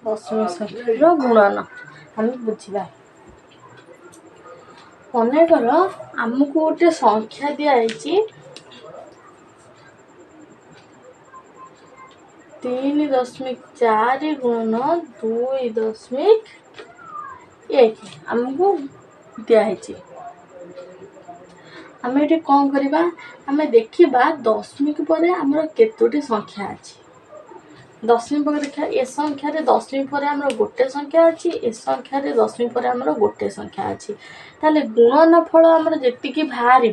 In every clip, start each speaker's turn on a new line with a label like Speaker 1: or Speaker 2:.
Speaker 1: दशमिक संख्या गुणन आम बुझा मनेकर आमको गोटे संख्या दिखाई 3.4 गुणन 2.1 आमको दिखाई आम ये कौन करवा आम देखा दशमिक पर आमर केतोटी संख्या अच्छी दशमिक पर देखा ए संख्यार दशमिक पर आमर गोटे संख्या अच्छी ए संख्यार दशमिक पर आमर गोटे संख्या अच्छी ताले गुणन फल आमर जी बाहर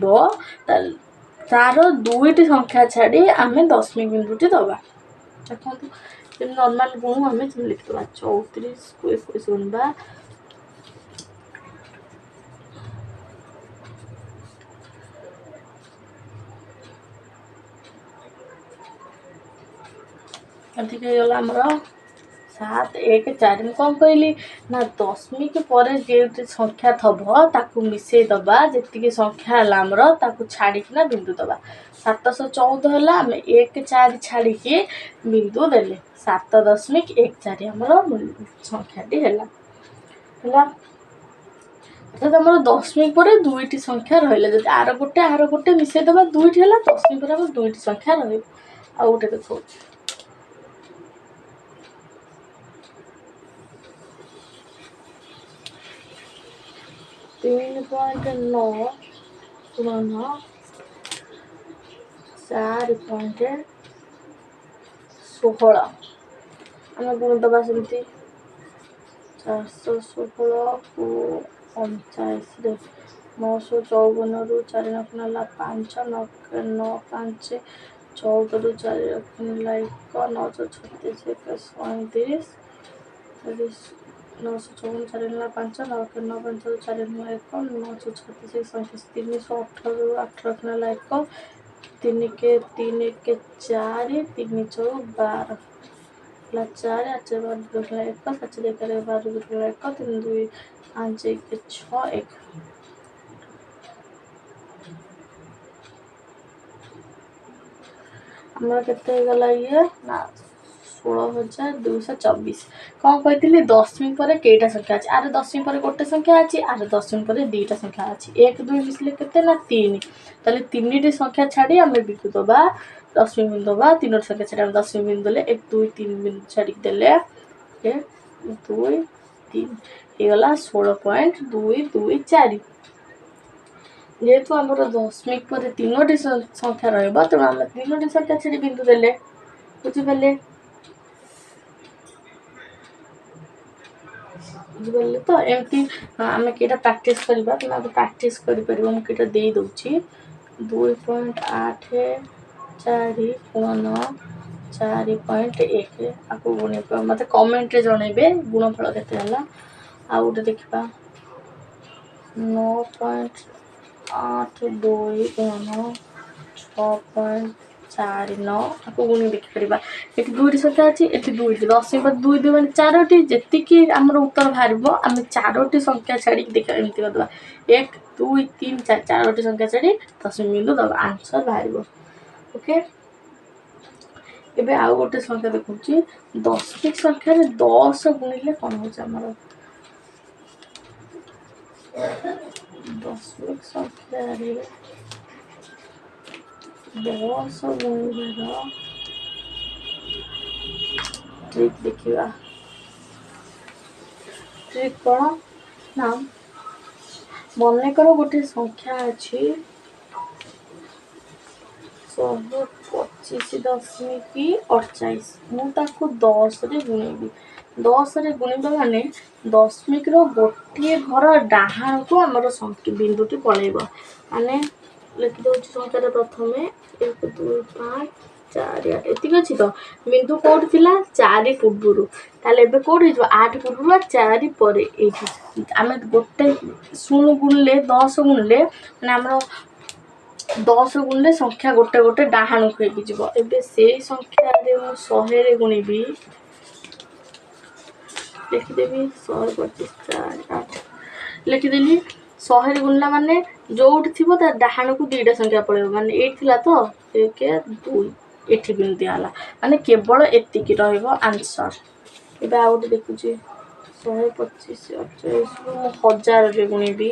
Speaker 1: तार दुईटी संख्या छाड़ी आम दशमिक बिंदुटी दबा देखो नॉर्मल गुण आम लिखिदेवा 34 को 21 गुणवा अधिक गला आमर 7 1 4 में कौन कहली ना दशमिक पर जे संख्या थब ताकू मिसई दबा जी संख्या है आमर ताकू छाड़ीना बिंदु दबा 714 है आम 1 4 छाड़ी बिंदु देले 7.14 आमर संख्याटी है अर्थात आम दशमिक पर दुईटी संख्या रहा जब आर गोटे मिसई दबा दुईटी है दशमिक पर आम दुईटी संख्या रही आ गोटे देखो 3.9 गुणन 4.16 आम गुण दबा सेमती 416 को 49 954 रु 4 9 5 9 9 5 14 रु 4 1 936 37 954 4 5 9 9 5 4 1 936 318 रु 18 1 3 के 3 1 4 3 4 12 4 8 12 1 7 2 12 1 3 2 5 1 6 1 आमर केते गला ये ना 16,224 कौन कही दशमिक पर कईटा संख्या अच्छी आर दशमिक पर गोटे संख्या अच्छी आर दशमिक पर दुईटा संख्या अच्छी 1 2 मिसले केते ना 3 ताले 3टी संख्या छाड़ी आम बिंदु दबा दशमिक बिंदु दबा 3टी संख्या छाड़ी आम दशमिक बिंदु देले 1 2 3 बिंदु छाड़ी देले 1 2 3 गला 16.224 जेहेतु आम दशमिक पर 3टी संख्या रहा तेणु आम 3टी संख्या छाड़ी बिंदु देले बुझिपारे बुझिपारे तो एमती आम कईटा प्राक्टिस करवा तुम प्राक्टिस कर मुझे दे दूची 2.84 गुणन 4.1 आपको गुण मत कमेंट जनइबे गुणफल केते आ गोटे देखा 9.82 गुणन 6.49 आपको गुण देखिपर ये दुईटी संख्या अच्छी ये दुईटी दशमिक पर 2 2 मैंने 4टी जी आम उत्तर बाहर आम 4टी संख्या छाड़ी देखा एमती करदे 1 2 3 4 4टी संख्या छाड़ी दशमिक बिंदु दबा आंसर बाहर ओके एबे आउ गोटे संख्या देखुची दशमिक संख्या 10 गुणिले कौन हो दशमिक संख्या 10 गुणिले ट्रिक देखा ट्रिक कौन ना मनेकर गोटे संख्या अच्छी 125.48 मुझे 10 रे गुणेबी 10 रे गुणिबा माने दशमिक गोटे घर डाहाण को आमर बिंदुटी पलैब माने लिखि दउछि संख्या प्रथम 1 2 5 4 8 अच्छी तो बिंदु कौटी थिला 4 पूर्व ताले एबे कौटी हो 8 पूर्व 4 पर आम गोटे 0 गुणले 10 गुणले माने आमर 10 गुणले संख्या गोटे गोटे डाहाण को एबे से संख्या 100 रे गुणिबी लिखिदेवी 125 लिखिदेली 100 रे गुणला माने जोठी थी डाहाण को 2टा संख्या पड़े माने 8 थिला तो 1 2 एठी बिंदु दियाला माने केवल एतिकी रहइबो आंसर। एबे आ गोटे देखुची 125 48 रु 1000 रे गुणिबी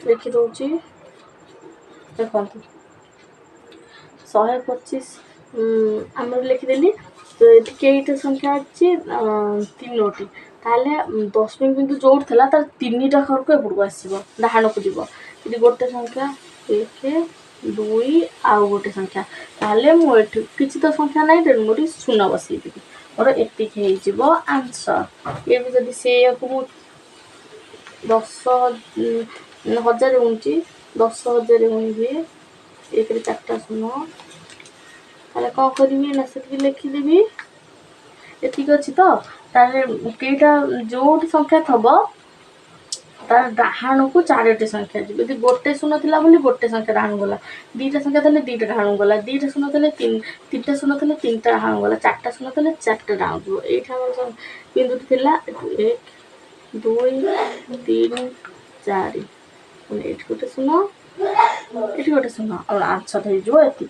Speaker 1: लिखि दउची देखंतु 125 आमर लिखिदेली तो ये केईटा संख्या अच्छी तीनोटी ताले दशमिक बिंदु जोड़ थला तार तीनटा घर को एपड़को आसीबो डाहाण को जीवो यदि गोटे संख्या 1 2 आउ गोटे संख्या ताले मो एठी किछि तो संख्या नाही तेनु मोरी शून्य बसई देबी मोर एतिक हे जीवो आंसर। ये भी जदी से को 10,000 उंची 10,000 उंची एक रे चारटा शून्य ताले कौन करिबी ना से लिखिदेबी एतिक अछि तो ताले केटा जोटी संख्या थबो तार डाहाण को चारोटी संख्या जी यदि गोटे शून्य थिला बोली गोटे संख्या डाहाण गला दीटा संख्या थले दीटा डाहाण गला दीटा शून्य थले तीनटा शून्य थले तीनटा डाहाण गला चारटा शून्य थले चारटा डाहाण जो एठा हमर बिंदु थिला 1 2 3 4 पुनी एठ गोटे शून्य और आंसर हे जो एति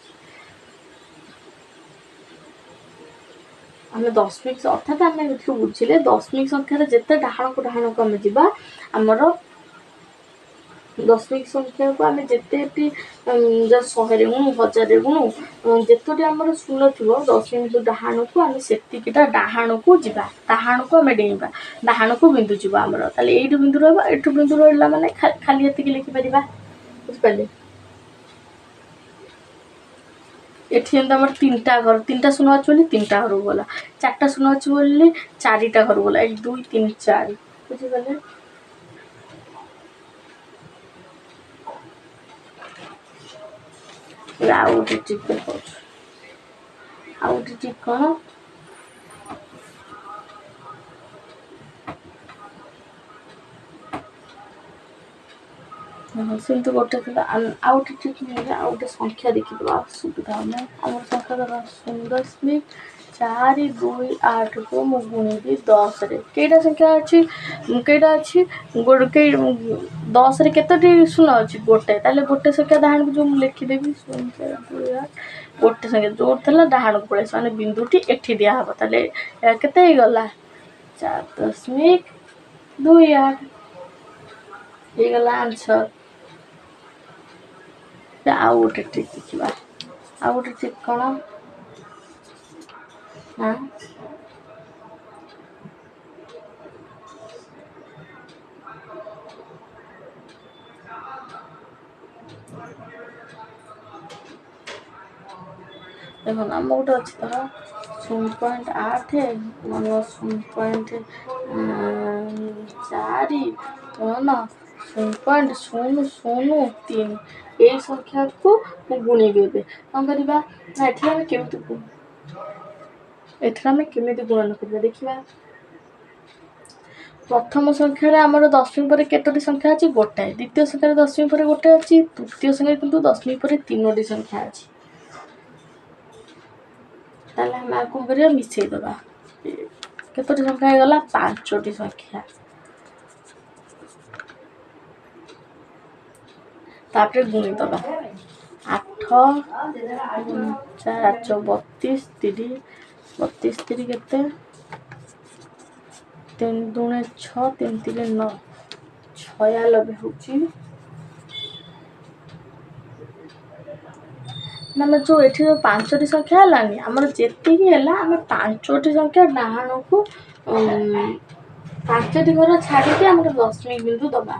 Speaker 1: आम दशमिक अर्थात आम बुझे दशमिक संख्यार जिते डाहाण को आम जा आमर दशमिक संख्या को आम जिते 100 गुणु 1000 गुणु जितोटी आमर शून्य थी दशमिक डाहाण को आम सेतिकीटा डाहाण को जा डाहाण को आम डेइबा डाहाण को बिंदु जीव आमर ताले एठू बिंदु रहबा एठू बिंदु रहला माने खाली एतिकी लिखि परिबा बुझिपाले। एठी हम हमर तीनटा शून्य अछि बोली तीनटा घर गला चारटा शून्य अछि बोली चारिटा घर गला 1 2 3 4 बुझि गले। आउ ठीक आउ ठीक कौन सेमती गोटे आउ ठीक आउ गोटे संख्या देखिदेवा सुविधा हमें आम संख्या दबा 0.428 को मु गुणिबी 10 रे केटा संख्या अच्छी केटा अच्छी गोटे 10 रे केतोटी शून्य अच्छी गोटे ताले गोटे संख्या डाहाण को जो लिखिदेवी 0.428 गोटे संख्या जोड़ थला डाहाण को पड़े माने बिंदुटी एठी दिया हबो ताले केते ही गला 4.28 हे गला आंसर। आउ गोटे ट्रिक देखिबा आउ गोटे ट्रिक कौन हाँ देखो आम गोटे अच्छी तरह 0.8 0.4 0.003 संख्या को गुणिबे कौन करवा ना एथि केमिति गुणन करवा देखिबा प्रथम संख्यार आमर दशमिक पर केतोटी संख्या अच्छी गोटाए द्वितीय संख्यार दशमिक पर गोटे अच्छी तृतीय संख्या किंतु दशमिक पर तीनोटी संख्या अच्छी ताले हम आकु करिया मिसई दबा केतोटी संख्या हे गला पांचोटी संख्या तापरे गुणी दबा 8 4 32 32 3 केते 3 दूने 6 3 3 9 96 होची ना जो एठी जो पांचोटी संख्या हलानी हमर जेति ही हला हम पांचोटी संख्या डाहाण को पांचोटी घर छाडी के हमर दशमिक बिंदु दबा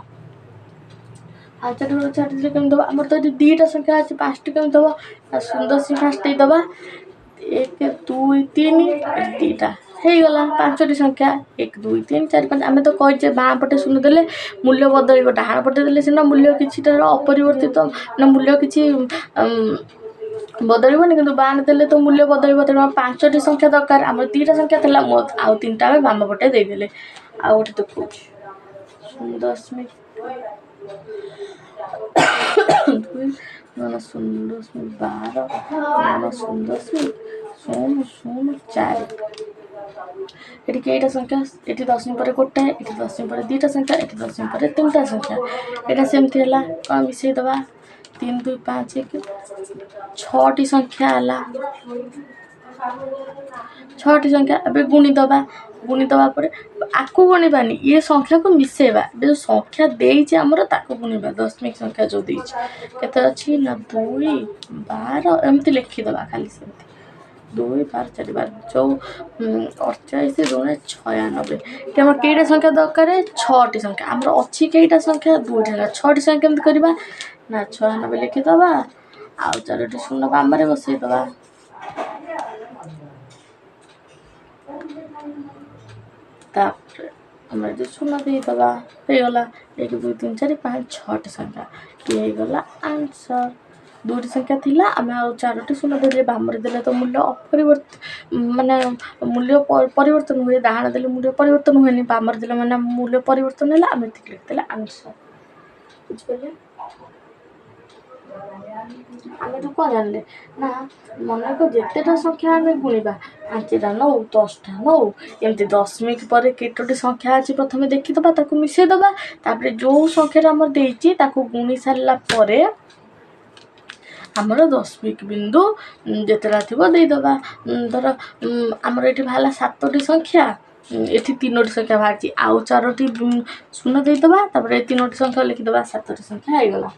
Speaker 1: पांचोटी घर छाडी के केम दबा हमर तो दीटा संख्या अछि पांचटी केम दबा सुंदर सी फास्ट दबा 1 2 3 दीटा हे गला पांचोटी संख्या 1 2 3 4 5 आमे तो कहि जे बाँ पटे शून्य देले मूल्य बदलिबो डाहाण पटे देले सिना मूल्य किछिटा अपरिवर्तित ना मूल्य किछि बदलिबोनी किंतु बाण देले तो मूल्य बदलिबो तेणु पांचटी संख्या दरकार आम दीटा संख्या थला आउ तीनटा आम बाम पटे देदेले आउ गोटे देखो 0.12 एटी केटा संख्या एटी दशमिक पर गोटे एटी दशमिक पर दीटा संख्या एटी दशमिक पर तीनटा संख्या एटा सेमती हला कौन मिसई दबा 3 2 5 1 6टी संख्या है 6टी संख्या ए गुणीदवा पर आकु गुणवानी ये संख्या को मिसेवा जो संख्या देइछे हमर ताको गुणवा दशमिक संख्या जो देइछे केते अछि ना 2 12 एमती लिखिदवा खाली सेमती 2 12 4 12 जो 48 2 96 कि हमर केटा संख्या दरकार 6टी संख्या हमर अछि केटा संख्या 2टी संख्या 6टी संख्या केमती करबा ना 96 लिखिदवा आ 4टी शून्य बामरे बसई दवा तापर हमरा जो शून्य दे दवा हे गला 1 2 3 4 5 6टी संख्या ये हे गला आंसर 2टी संख्या थिला आमे आ 4टी शून्य देले बामरे देले तो मूल्य अपरिवर्तन माने मूल्य परिवर्तन हुए डाहाण देले मूल्य परिवर्तन हुए नहीं बामरे देले माने मूल्य परिवर्तन होला आमे ठीक लिख देले आंसर बुझ पले आमे तो को जानले ना मन को जेतेटा संख्या आमे गुणिबा 5टा नौ 10टा नौ एमती दशमिक पर केतोटी संख्या अछि प्रथमे देखि दबा ताको मिसे दबा तापर जो संख्या हमर देइची ताको गुणी सारला परे हमर दशमिक बिंदु जेतेटा थिबो देइ दबा धर हमर एठी भाला 7टी संख्या एठी 3टी संख्या भाची आउ 4टी शून्य देइ दबा तापर 3टी संख्या लिखि दबा 7टी संख्या आइ गला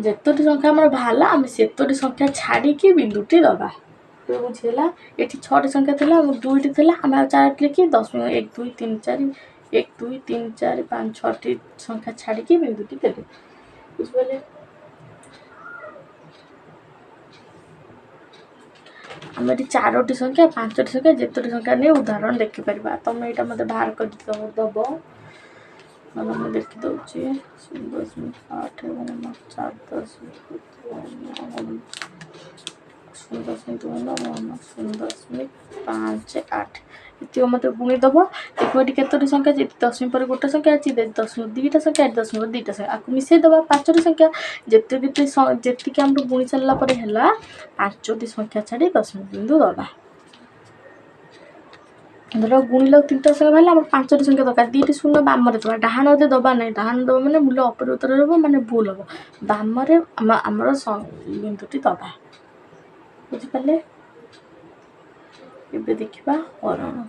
Speaker 1: जेतोटी संख्या हमर भाला हम सेतोटी संख्या छाड़ी के बिंदुटी दबा बुझेला एठी 6टी संख्या थिला 2टी थिला हम 4टी लिखि 10 1 2 3 4 1 2 3 4 5 6टी संख्या छाड़ी के बिंदुटी देबे बुझबले हम एठी 4टी संख्या 5टी संख्या जेतोटी संख्या ने उदाहरण देखि परबा तमे एटा मते बाहर कर दबो मैं देखी दूसरी 0.8 0.5 इतने मत गुणी दब देखो ये केतोटी संख्या दशमिक पर गोटे संख्या अच्छी दशमिक 2टा संख्या 2.2 संख्या आपको मिसई दबा 5टी संख्या जेतिक आम गुणी सारा पर है 5टी संख्या छाड़ी दशमिक बिंदु दबा धर गुणिल 3टा संख्या भाई आम 5टी संख्या दरकार 2टी शून्य बामरे दबा डाहाण दबा ना डाहाण दबा माने मूल्य अपरिवर्तन हम माने भूल हम बामरे आमर बिंदुटी दबा बुझिपारे। देखा हरण